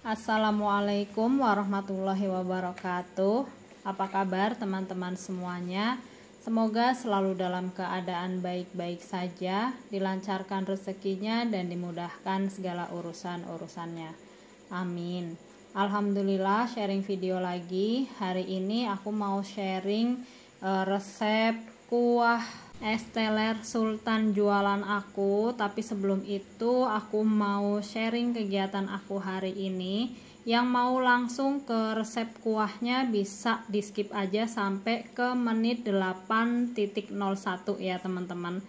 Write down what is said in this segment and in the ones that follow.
Assalamualaikum warahmatullahi wabarakatuh. Apa kabar teman-teman semuanya? Semoga selalu dalam keadaan baik-baik saja, dilancarkan rezekinya dan dimudahkan segala urusan-urusannya. Amin. Alhamdulillah, sharing video lagi. Hari ini aku mau sharing resep kuah es teler sultan jualan aku. Tapi sebelum itu aku mau sharing kegiatan aku hari ini. Yang mau langsung ke resep kuahnya bisa di skip aja sampai ke menit 8.01 ya teman-teman,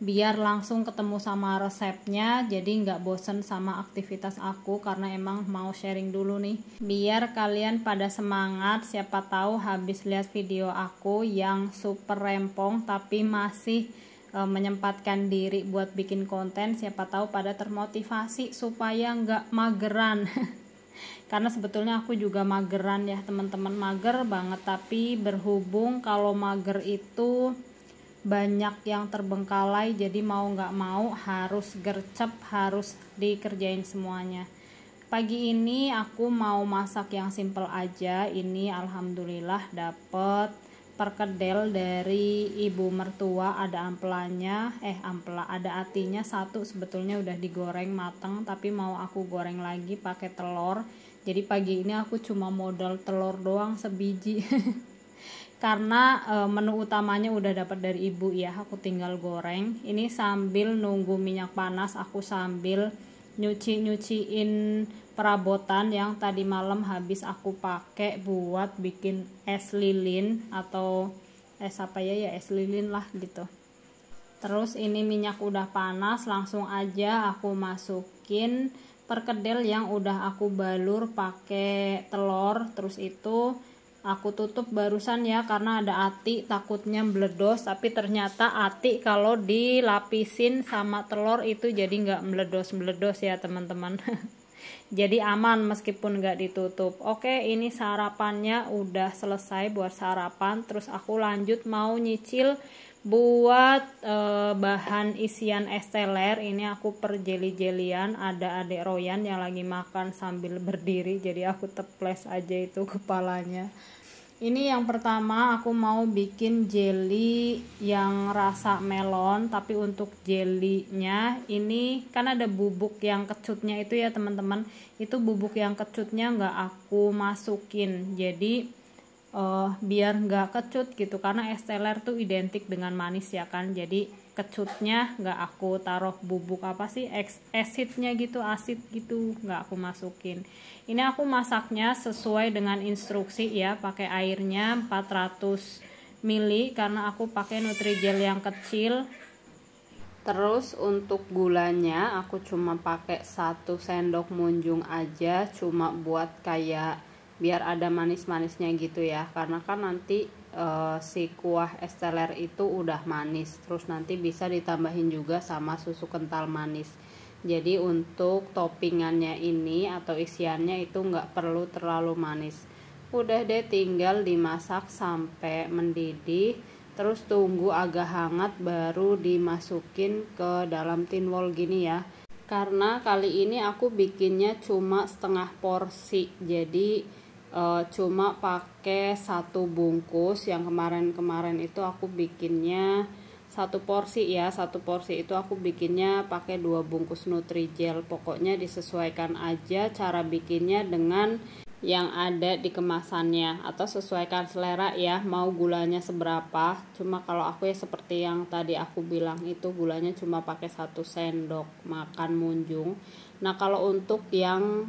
biar langsung ketemu sama resepnya, jadi nggak bosen sama aktivitas aku, karena emang mau sharing dulu nih biar kalian pada semangat. Siapa tahu habis lihat video aku yang super rempong tapi masih menyempatkan diri buat bikin konten, siapa tahu pada termotivasi supaya nggak mageran. Karena sebetulnya aku juga mageran ya teman-teman, mager banget, tapi berhubung kalau mager itu banyak yang terbengkalai, jadi mau nggak mau harus gercep, harus dikerjain semuanya. Pagi ini aku mau masak yang simple aja. Ini alhamdulillah dapet perkedel dari ibu mertua, ada ampelannya, ada atinya satu, sebetulnya udah digoreng mateng tapi mau aku goreng lagi pakai telur. Jadi pagi ini aku cuma modal telur doang sebiji. Karena menu utamanya udah dapat dari ibu ya, aku tinggal goreng. Ini sambil nunggu minyak panas, aku sambil nyuciin perabotan yang tadi malam habis aku pakai buat bikin es lilin, atau es apa ya, es lilin lah gitu. Terus ini minyak udah panas, langsung aja aku masukin perkedel yang udah aku balur pakai telur. Terus itu aku tutup barusan ya, karena ada ati, takutnya meledos, tapi ternyata ati kalau dilapisin sama telur itu jadi nggak meledos ya teman-teman. Jadi aman meskipun nggak ditutup. Oke, ini sarapannya udah selesai buat sarapan. Terus aku lanjut mau nyicil buat bahan isian es teler. Ini aku per jeli-jelian, ada adek Royan yang lagi makan sambil berdiri, jadi aku teples aja itu kepalanya. Ini yang pertama aku mau bikin jelly yang rasa melon, tapi untuk jelinya ini kan ada bubuk yang kecutnya itu ya teman-teman. Itu bubuk yang kecutnya nggak aku masukin, jadi biar nggak kecut gitu, karena es teler tuh identik dengan manis ya kan. Jadi kecutnya nggak aku taruh bubuk apa sih, asidnya gitu, asid gitu nggak aku masukin. Ini aku masaknya sesuai dengan instruksi ya, pakai airnya 400 ml karena aku pakai Nutrijel yang kecil. Terus untuk gulanya aku cuma pakai 1 sendok munjung aja, cuma buat kayak biar ada manis-manisnya gitu ya, karena kan nanti si kuah es teler itu udah manis, terus nanti bisa ditambahin juga sama susu kental manis. Jadi untuk toppingannya ini atau isiannya itu nggak perlu terlalu manis. Udah deh, tinggal dimasak sampai mendidih, terus tunggu agak hangat baru dimasukin ke dalam tin wol gini ya. Karena kali ini aku bikinnya cuma setengah porsi, jadi cuma pakai 1 bungkus. Yang kemarin itu aku bikinnya 1 porsi ya, 1 porsi itu aku bikinnya pakai 2 bungkus Nutrijel. Pokoknya disesuaikan aja cara bikinnya dengan yang ada di kemasannya, atau sesuaikan selera ya, mau gulanya seberapa. Cuma kalau aku ya seperti yang tadi aku bilang itu, gulanya cuma pakai 1 sendok makan munjung. Nah kalau untuk yang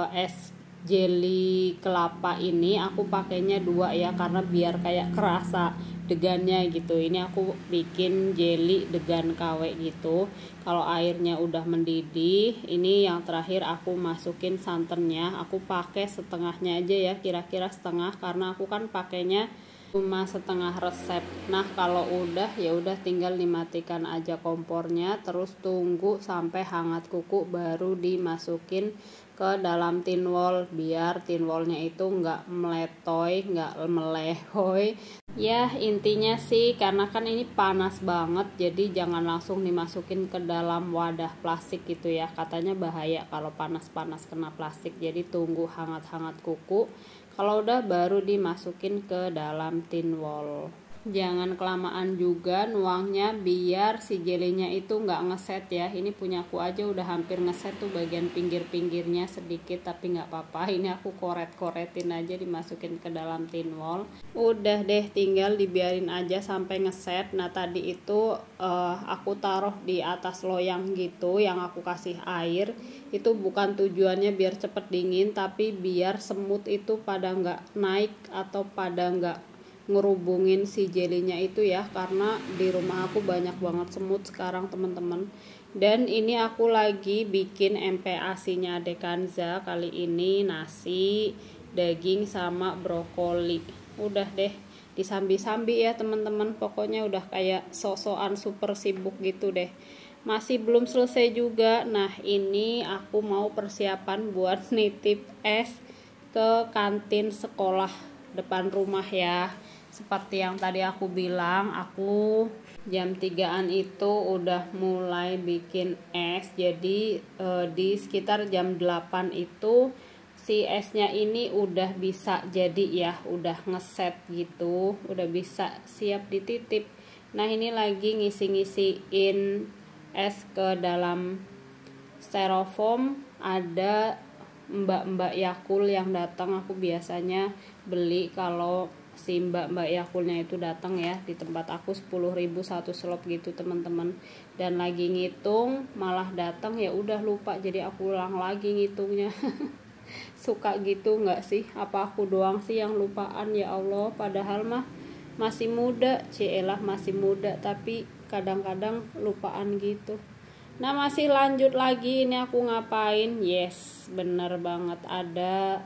es jelly kelapa ini aku pakainya 2 ya, karena biar kayak kerasa degannya gitu. Ini aku bikin jelly degan KW gitu. Kalau airnya udah mendidih, ini yang terakhir aku masukin santannya. Aku pakai setengahnya aja ya, kira-kira setengah, karena aku kan pakainya cuma setengah resep. Nah kalau udah ya udah tinggal dimatikan aja kompornya, terus tunggu sampai hangat kuku baru dimasukin ke dalam tin wol, biar tin wolnya itu nggak meletoy, nggak melehoy, Ya intinya sih karena kan ini panas banget, jadi jangan langsung dimasukin ke dalam wadah plastik gitu ya, katanya bahaya kalau panas-panas kena plastik. Jadi tunggu hangat-hangat kuku, kalau udah baru dimasukin ke dalam tin wall. Jangan kelamaan juga nuangnya biar si jelinya itu nggak ngeset ya. Ini punya aku aja udah hampir ngeset tuh bagian pinggir-pinggirnya sedikit, tapi nggak apa-apa. Ini aku koret-koretin aja dimasukin ke dalam tin wall. Udah deh tinggal dibiarin aja sampai ngeset. Nah tadi itu aku taruh di atas loyang gitu yang aku kasih air. Itu bukan tujuannya biar cepet dingin, tapi biar semut itu pada nggak naik atau pada nggak ngerubungin si jelinya itu ya, karena di rumah aku banyak banget semut sekarang teman-teman. Dan ini aku lagi bikin MPASI-nya Dekanza, kali ini nasi, daging sama brokoli. Udah deh disambi-sambi ya teman-teman, pokoknya udah kayak sosokan super sibuk gitu deh. Masih belum selesai juga. Nah ini aku mau persiapan buat nitip es ke kantin sekolah depan rumah ya. Seperti yang tadi aku bilang, aku jam 3-an itu udah mulai bikin es. Jadi di sekitar jam 8 itu si esnya ini udah bisa jadi ya, udah ngeset gitu, udah bisa siap dititip. Nah ini lagi ngisi-ngisiin es ke dalam styrofoam. Ada mbak-mbak Yakul yang datang, aku biasanya beli kalau si mbak-mbak Yakulnya itu datang ya. Di tempat aku 10.000 satu slop gitu teman-teman. Dan lagi ngitung malah datang, ya udah lupa, jadi aku ulang lagi ngitungnya. Suka gitu nggak sih? Apa aku doang sih yang lupaan? Ya Allah, padahal mah masih muda, cielah masih muda, tapi kadang-kadang lupaan gitu. Nah masih lanjut lagi, ini aku ngapain? Yes, bener banget, ada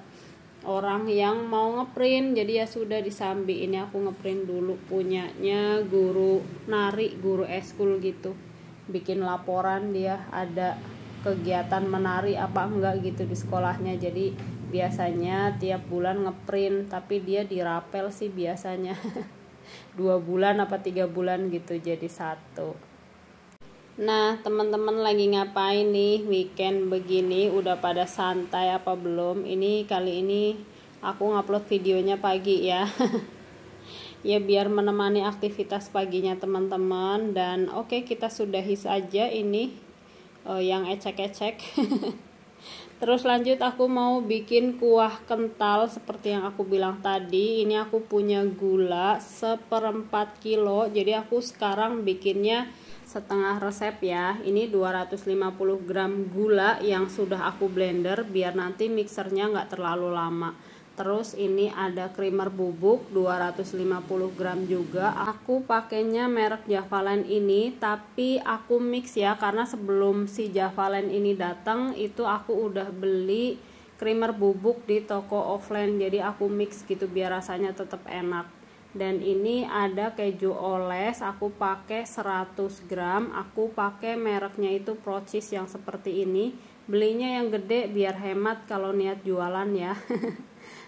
orang yang mau ngeprint, jadi ya sudah disambi. Ini aku ngeprint dulu punyanya guru nari, guru eskul gitu, bikin laporan dia ada kegiatan menari apa enggak gitu di sekolahnya. Jadi biasanya tiap bulan ngeprint, tapi dia dirapel sih biasanya 2 bulan apa 3 bulan gitu jadi satu. Nah teman-teman lagi ngapain nih weekend begini, udah pada santai apa belum? Ini kali ini aku ngupload videonya pagi ya. Ya biar menemani aktivitas paginya teman-teman. Dan oke, kita sudahi saja ini yang ecek-ecek. Terus lanjut, aku mau bikin kuah kental seperti yang aku bilang tadi. Ini aku punya gula 1/4 kilo, jadi aku sekarang bikinnya setengah resep ya. Ini 250 gram gula yang sudah aku blender biar nanti mixernya nggak terlalu lama. Terus ini ada creamer bubuk 250 gram juga. Aku pakainya merek Javalen ini, tapi aku mix ya, karena sebelum si Javalen ini datang itu aku udah beli creamer bubuk di toko offline. Jadi aku mix gitu biar rasanya tetap enak. Dan ini ada keju oles, aku pakai 100 gram. Aku pakai mereknya itu Procis yang seperti ini. Belinya yang gede biar hemat kalau niat jualan ya.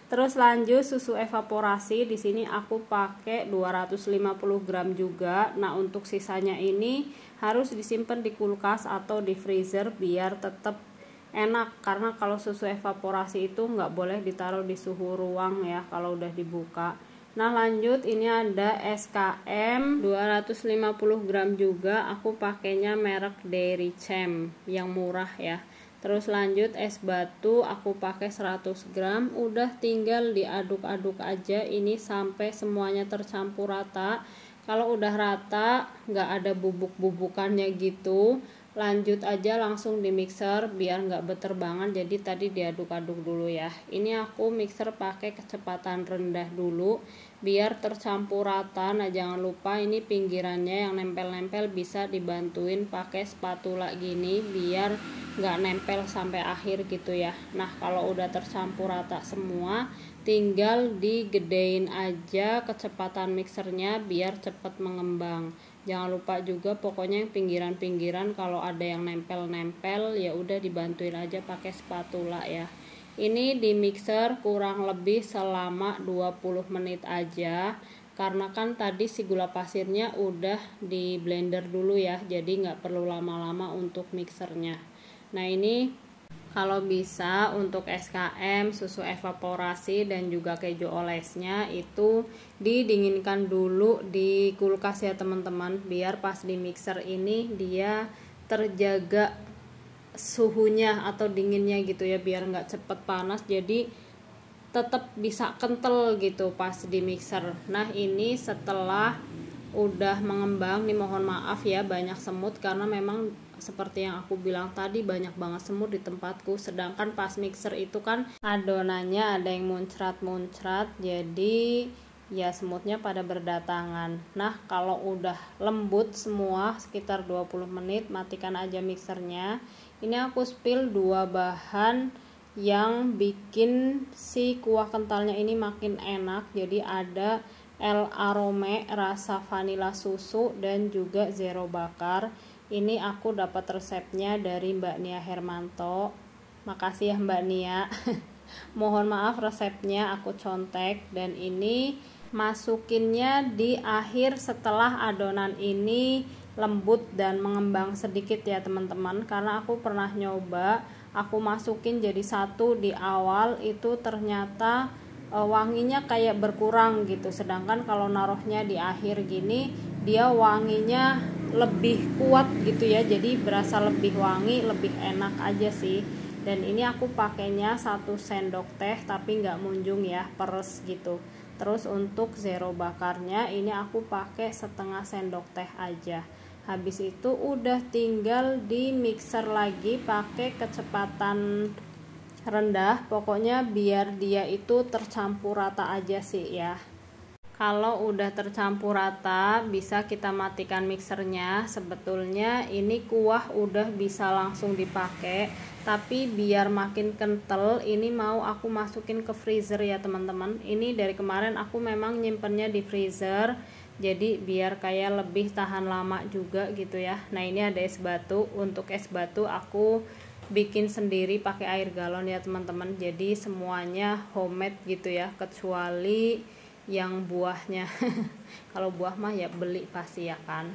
Terus lanjut susu evaporasi, di sini aku pakai 250 gram juga. Nah untuk sisanya ini harus disimpan di kulkas atau di freezer biar tetap enak, karena kalau susu evaporasi itu nggak boleh ditaruh di suhu ruang ya kalau udah dibuka. Nah lanjut, ini ada SKM 250 gram juga, aku pakainya merek Dairy Champ yang murah ya. Terus lanjut es batu, aku pakai 100 gram. Udah tinggal diaduk-aduk aja ini sampai semuanya tercampur rata. Kalau udah rata, nggak ada bubuk-bubukannya gitu, lanjut aja langsung di mixer biar nggak beterbangan. Jadi tadi diaduk-aduk dulu ya. Ini aku mixer pakai kecepatan rendah dulu biar tercampur rata. Nah jangan lupa ini pinggirannya yang nempel-nempel bisa dibantuin pakai spatula gini biar nggak nempel sampai akhir gitu ya. Nah kalau udah tercampur rata semua, tinggal digedein aja kecepatan mixernya biar cepet mengembang. Jangan lupa juga pokoknya yang pinggiran-pinggiran kalau ada yang nempel-nempel ya udah dibantuin aja pakai spatula ya. Ini di mixer kurang lebih selama 20 menit aja. karena kan tadi si gula pasirnya udah di blender dulu ya, jadi nggak perlu lama-lama untuk mixernya. Nah ini kalau bisa untuk SKM, susu evaporasi dan juga keju olesnya itu didinginkan dulu di kulkas ya teman-teman, biar pas di mixer ini dia terjaga suhunya atau dinginnya gitu ya, biar nggak cepet panas, jadi tetap bisa kental gitu pas di mixer. Nah ini setelah udah mengembang nih, mohon maaf ya banyak semut karena memang seperti yang aku bilang tadi banyak banget semut di tempatku, sedangkan pas mixer itu kan adonannya ada yang muncrat-muncrat, jadi ya semutnya pada berdatangan. Nah kalau udah lembut semua sekitar 20 menit matikan aja mixernya. Ini aku spill 2 bahan yang bikin si kuah kentalnya ini makin enak, jadi ada El Arome rasa vanila susu dan juga zero bakar. Ini aku dapat resepnya dari Mbak Nia Hermanto. Makasih ya Mbak Nia. Mohon maaf resepnya aku contek, dan ini masukinnya di akhir setelah adonan ini lembut dan mengembang sedikit ya teman-teman, karena aku pernah nyoba aku masukin jadi satu di awal itu ternyata wanginya kayak berkurang gitu, sedangkan kalau naruhnya di akhir gini dia wanginya lebih kuat gitu ya, jadi berasa lebih wangi, lebih enak aja sih. Dan ini aku pakainya 1 sendok teh tapi nggak munjung ya, peres gitu. Terus untuk zero bakarnya ini aku pakai setengah sendok teh aja. Habis itu udah tinggal di mixer lagi pakai kecepatan rendah, pokoknya biar dia itu tercampur rata aja sih ya. Kalau udah tercampur rata bisa kita matikan mixernya. Sebetulnya ini kuah udah bisa langsung dipakai, tapi biar makin kental ini mau aku masukin ke freezer ya teman-teman. Ini dari kemarin aku memang nyimpennya di freezer, jadi biar kayak lebih tahan lama juga gitu ya. Nah ini ada es batu. Untuk es batu aku bikin sendiri pakai air galon ya teman-teman, jadi semuanya homemade gitu ya, kecuali yang buahnya. Kalau buah mah ya beli pasti ya kan.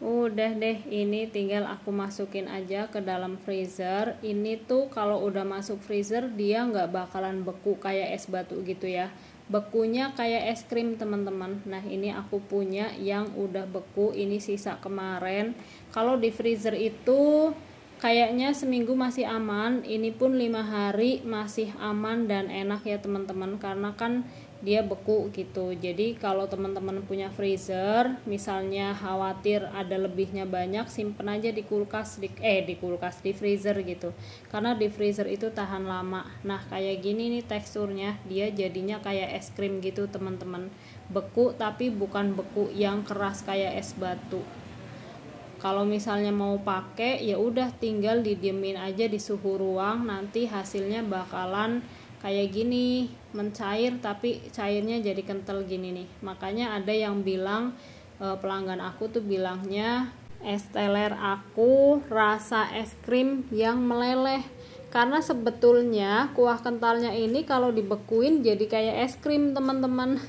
Udah deh, ini tinggal aku masukin aja ke dalam freezer. Ini tuh kalau udah masuk freezer dia nggak bakalan beku kayak es batu gitu ya, bekunya kayak es krim teman-teman. Nah ini aku punya yang udah beku, ini sisa kemarin. Kalau di freezer itu kayaknya seminggu masih aman, ini pun 5 hari masih aman dan enak ya teman-teman, karena kan dia beku gitu. Jadi kalau teman-teman punya freezer, misalnya khawatir ada lebihnya banyak, simpen aja di kulkas, di freezer gitu, karena di freezer itu tahan lama. Nah kayak gini nih teksturnya, dia jadinya kayak es krim gitu teman-teman, beku tapi bukan beku yang keras kayak es batu. Kalau misalnya mau pakai ya udah tinggal didiemin aja di suhu ruang, nanti hasilnya bakalan kayak gini, mencair tapi cairnya jadi kental gini nih. Makanya ada yang bilang, pelanggan aku tuh bilangnya es teler aku rasa es krim yang meleleh, karena sebetulnya kuah kentalnya ini kalau dibekuin jadi kayak es krim teman-teman.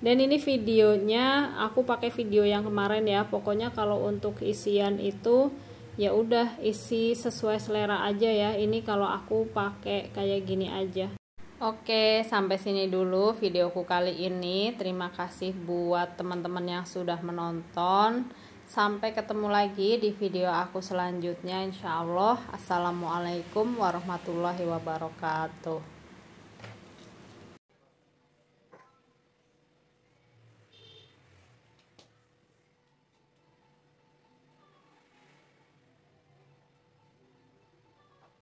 Dan ini videonya aku pakai video yang kemarin ya. Pokoknya kalau untuk isian itu ya udah isi sesuai selera aja ya. Ini kalau aku pakai kayak gini aja. Oke, sampai sini dulu videoku kali ini. Terima kasih buat teman-teman yang sudah menonton. Sampai ketemu lagi di video aku selanjutnya, insya Allah. Assalamualaikum warahmatullahi wabarakatuh.